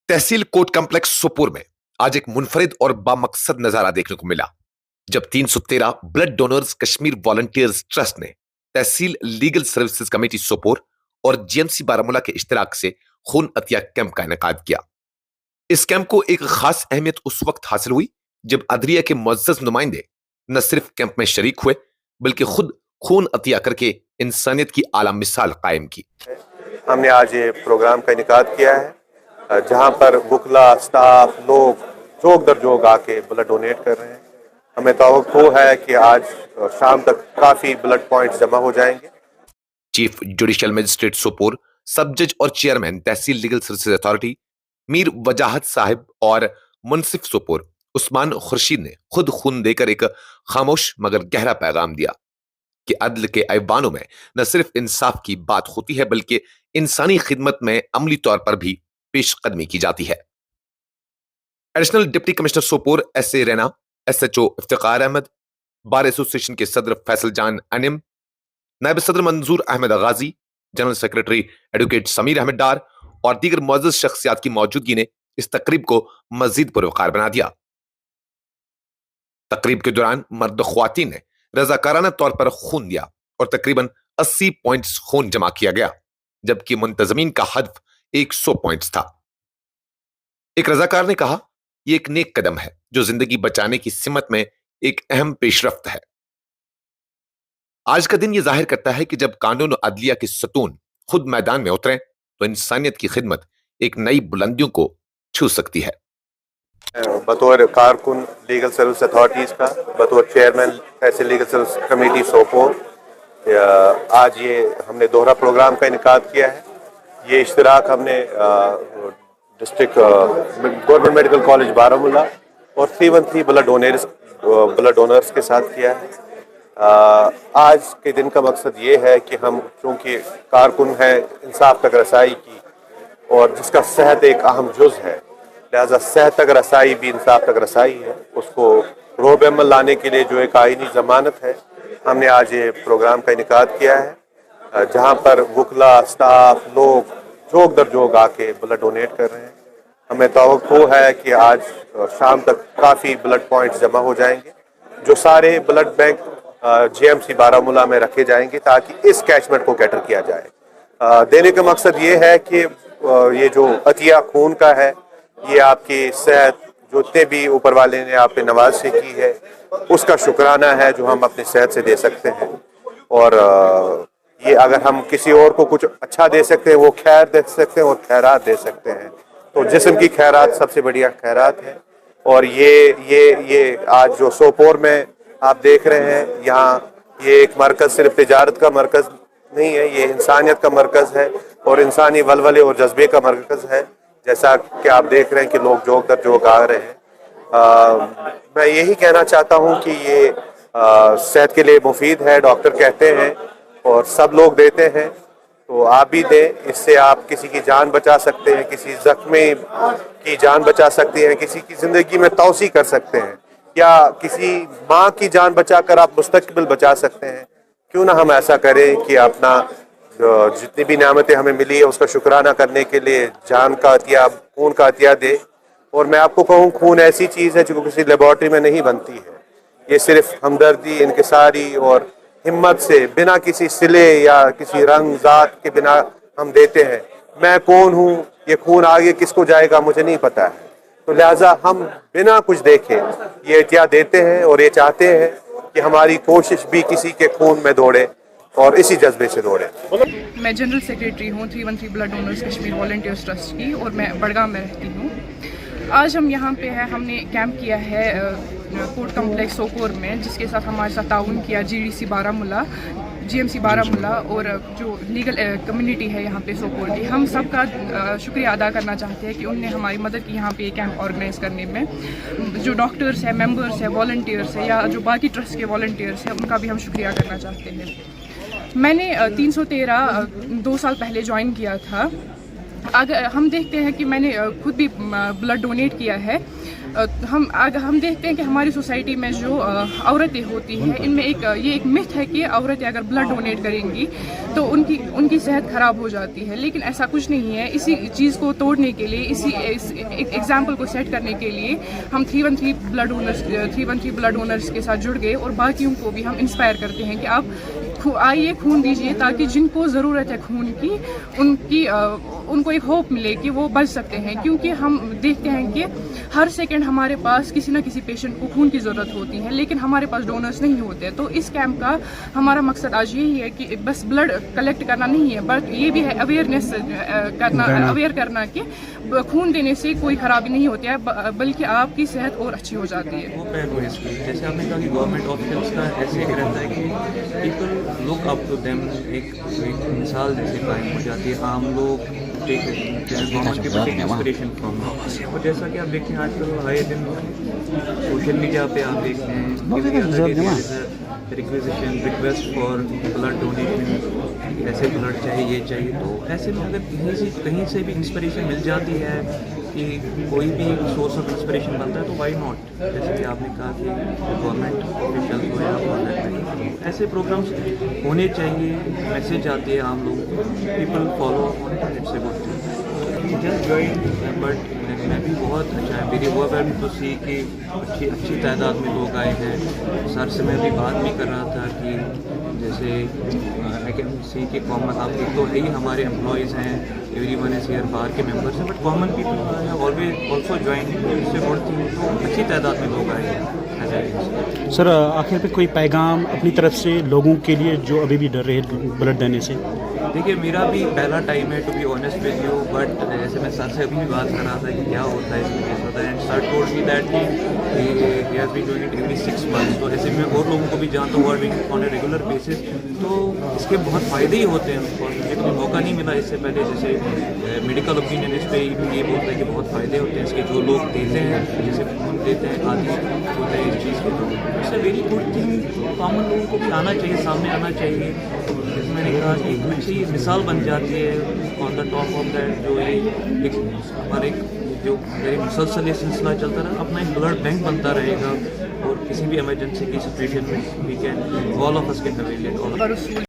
तहसील court complex Sopore में आज एक मुनफरिद और बामकसद नजारा देखने को मिला जब 313 blood donors Kashmir volunteers trust ने तहसील लीगल सर्विसेज कमेटी सोपोर और जीएमसी बारामूला के इश्तिराक से खून अतिया कैंप का इनेकाद किया। इस कैंप को एक खास अहमियत उस वक्त हासिल हुई जब अदलिया के मुअज़्ज़ज़ नुमाइंदे न सिर्फ कैंप में शरीक हुए बल्कि खुद खून अतिया करके इंसानियत की आला मिसाल कायम की। हमने आज ये प्रोग्राम का इनेकाद किया है जहाँ पर वकला स्टाफ लोग जोक दर जोक आके ब्लड डोनेट कर रहे हैं। हमें तवक्को है कि आज शाम तक काफ़ी ब्लड पॉइंट्स जमा हो जाएंगे। चीफ जुडिशियल मजिस्ट्रेट सोपोर, सब जज और चेयरमैन तहसील लीगल सर्विसेज अथॉरिटी मीर वजाहत साहिब और मुनसिफ सोपोर उस्मान खुर्शीद ने खुद खून देकर एक खामोश मगर गहरा पैगाम दिया कि अदल के ऐवानों में न सिर्फ इंसाफ की बात होती है बल्कि इंसानी खिदमत में अमली तौर पर भी पेश कदमी की जाती है। Additional deputy commissioner Sopore SA. Raina, SHO Iftikhar Ahmad, bar association के सदर फैसल जान अनिम, नायब सदर Manzoor Ahmad Ghazi, general secretary advocate Sameer Ahmad Dar और दीगर मुअज़्ज़ज़ शख्सियात की मौजूदगी ने इस तकरीब को मजीद पुरवकार बना दिया। तकरीब के दौरान मर्द ख्वातीन ने रजाकाराना तौर पर खून दिया और तकरीबन 80 पॉइंट्स खून जमा किया गया जबकि मुंतजमीन का हदफ 100 पॉइंट्स था। एक रजाकार ने कहा, यह एक नेक कदम है जो जिंदगी बचाने की सिमत में एक अहम पेशरफ्त है। आज का दिन यह जाहिर करता है कि जब कानून और अदलिया के सतून खुद मैदान में उतरें तो इंसानियत की खिदमत एक नई बुलंदियों को छू सकती है। बतौर कारकुन लीगल सर्विस अथॉरिटीज़ का, बतौर चेयरमैन तहसील लीगल सर्विस कमेटी सोपोर, आज ये हमने दोहरा प्रोग्राम का इनेकाद किया है। ये इश्तिराक हमने district government medical college Baramulla और 313 ब्लड डोनर्स के साथ किया है। आज के दिन का मकसद ये है कि हम चूँकि कारकुन है इंसाफ तक रसाई की और जिसका सेहत एक अहम जुज़ है, लिहाजा सेहत तक रसाई भी इंसाफ तक रसाई है, उसको रोब अमल लाने के लिए जो एक आईनी ज़मानत है, हमने आज ये प्रोग्राम का इनेकाद किया है जहाँ पर वकला स्टाफ लोग जोक दर जोक आके ब्लड डोनेट कर रहे हैं। हमें तवक्को है कि आज शाम तक काफ़ी ब्लड पॉइंट्स जमा हो जाएंगे जो सारे ब्लड बैंक जीएमसी बारामूला में रखे जाएंगे ताकि इस कैचमेंट को कैटर किया जाए। देने का मकसद ये है कि ये जो अतिया खून का है ये आपकी सेहत जो इतने भी ऊपर वाले ने आप पे नवाज़ी की है उसका शुक्राना है जो हम अपनी सेहत से दे सकते हैं। और ये अगर हम किसी और को कुछ अच्छा दे सकते हैं वो खैर दे सकते हैं और खैरात दे सकते हैं, तो जिस्म की खैरात सबसे बढ़िया खैरात है। और ये आज जो सोपोर में आप देख रहे हैं, यहाँ ये एक मरकज़ सिर्फ तिजारत का मरकज़ नहीं है, ये इंसानियत का मरकज़ है और इंसानी वलवले और जज्बे का मरकज़ है। जैसा कि आप देख रहे हैं कि लोग जोक दर जोक आ रहे हैं। मैं यही कहना चाहता हूँ कि ये सेहत के लिए मुफीद है, डॉक्टर कहते हैं और सब लोग देते हैं, तो आप भी दें। इससे आप किसी की जान बचा सकते हैं, किसी जख्मी की जान बचा सकते हैं, किसी की ज़िंदगी में तौसी कर सकते हैं या किसी माँ की जान बचाकर आप मुस्तकबिल बचा सकते हैं। क्यों ना हम ऐसा करें कि अपना जितनी भी नेमतें हमें मिली है उसका शुक्राना करने के लिए जान का अतिया, खून का अतिया दे। और मैं आपको कहूँ, खून ऐसी चीज़ है जो किसी लेबॉर्ट्री में नहीं बनती है। ये सिर्फ हमदर्दी, इनकिसारी और हिम्मत से बिना किसी सिले या किसी रंग ज़ात के बिना हम देते हैं। मैं कौन हूँ, ये खून आगे किसको जाएगा मुझे नहीं पता है, तो लिहाजा हम बिना कुछ देखे ये अतिया देते हैं और ये चाहते हैं कि हमारी कोशिश भी किसी के खून में दौड़े और इसी जज्बे से दौड़े। मैं जनरल सेक्रेटरी हूँ 313 blood donors Kashmir volunteers trust की और मैं बड़गाम में रहती हूँ। आज हम यहाँ पे हैं, हमने कैंप किया है कोर्ट कॉम्प्लेक्स सोपोर में, जिसके साथ हमारे साथ ताउन किया जीडीसी बारामूला, जीएमसी बारामूला और जो लीगल कम्युनिटी है यहाँ पे सोपोर की। हम सबका शुक्रिया अदा करना चाहते हैं कि उनने हमारी मदद की यहाँ पे कैंप ऑर्गेनाइज़ करने में। जो डॉक्टर्स हैं, मेंबर्स हैं, वॉलंटियर्स हैं या जो बाकी ट्रस्ट के वॉलंटियर्स हैं, उनका भी हम शुक्रिया करना चाहते हैं। मैंने 313 2 साल पहले ज्वाइन किया था। अगर हम देखते हैं कि मैंने खुद भी ब्लड डोनेट किया है ہم دیکھتے ہیں کہ ہماری سوسائٹی میں جو عورتیں ہوتی ہیں ان میں ایک متھ ہے کہ عورتیں اگر بلڈ ڈونیٹ کریں گی تو ان کی صحت خراب ہو جاتی ہے، لیکن ایسا کچھ نہیں ہے. اسی چیز کو توڑنے کے لیے، اسی ایگزامپل کو سیٹ کرنے کے لیے ہم 313 بلڈ ڈونرز کے ساتھ جڑ گئے اور باقیوں کو بھی ہم انسپائر کرتے ہیں کہ آپ آئیے خون دیجیے، تاکہ جن کو ضرورت ہے خون کی ان کو ایک ہوپ ملے کہ وہ بچ سکتے ہیں. کیونکہ ہم دیکھتے ہیں کہ ہر سیکنڈ ہمارے پاس کسی نہ کسی پیشنٹ کو خون کی ضرورت ہوتی ہے، لیکن ہمارے پاس ڈونرز نہیں ہوتے. تو اس کیمپ کا ہمارا مقصد آج یہی ہے کہ بس بلڈ کلیکٹ کرنا نہیں ہے، بٹ یہ بھی ہے اویئر کرنا کہ خون دینے سے کوئی خرابی نہیں ہوتی ہے، بلکہ آپ کی صحت اور اچھی ہو جاتی ہے. وہ پہلو ہے اس کی، جیسے آپ نے کہا کہ گورنمنٹ آفیشلس کا ایسے ایک رہتا ہے کہ people look up to them, ایک مثال جیسے قائم ہو جاتی ہے. عام لوگ انسپریشن فرام، اور جیسا کہ آپ دیکھتے ہیں آج کل آئے دن سوشل میڈیا پہ آپ دیکھتے ہیں ریکویسٹ فار بلڈ ڈونیشن، ایسے بلڈ چاہیے یہ چاہیے. تو ایسے میں اگر کہیں سے بھی انسپریشن مل جاتی ہے کہ کوئی بھی سورس آف انسپریشن بنتا ہے تو وائی ناٹ. جیسے کہ آپ نے کہا کہ گورنمنٹ آفیشل ہو یا ایسے پروگرامس ہونے چاہیے، میسیج آتی ہے عام لوگوں کو، people follow it's a good thing. Just join, but میں بھی بہت اچھا ہے میری وہ ویل تو سی کہ اچھی تعداد میں لوگ آئے ہیں. سر سے میں بھی بات بھی کر رہا تھا کہ جیسے آئی کین سی کہ کامن آپ ایک تو یہی ہمارے امپلائیز ہیں، ایوری ون از ہیئر، باہر کے ممبرس ہیں، but common people also join, اس سے بڑھ تھی تو اچھی تعداد میں لوگ آئے ہیں. سر آخر پہ کوئی پیغام اپنی طرف سے لوگوں کے لیے جو ابھی بھی ڈر رہے بلڈ دینے سے؟ دیکھیے میرا بھی پہلا ٹائم ہے to be honest with you, but جیسے میں سر سے ابھی بھی بات کر رہا تھا کہ کیا ہوتا ہے اس میں کیسا ہوتا ہے، and sir told me that he has been doing it every 6 months. تو ایسے میں اور لوگوں کو بھی جانتا ہوں working on a regular basis. تو اس کے بہت فائدے ہی ہوتے ہیں. اور مجھے کبھی موقع نہیں ملا اس سے پہلے، جیسے میڈیکل اوپینین اس پہ یہ بولتا ہے کہ بہت فائدے ہوتے ہیں اس کے، جو لوگ دیتے ہیں جیسے خون دیتے ہیں عادی ہوتے ہیں اس چیز کے. تو it's a very good thing. Common لوگوں کو بھی آنا چاہیے، سامنے آنا چاہیے. جیسے میں نے کہا کہ ایک اچھی مثال بن جاتی ہے آن دا ٹاپ آف دیٹ، جو ایک ہمارے جو میری مسلسل یہ سلسلہ چلتا رہا، اپنا ایک بلڈ بینک بنتا رہے گا، اور کسی بھی ایمرجنسی کی سچویشن میں we can all of us can avail it.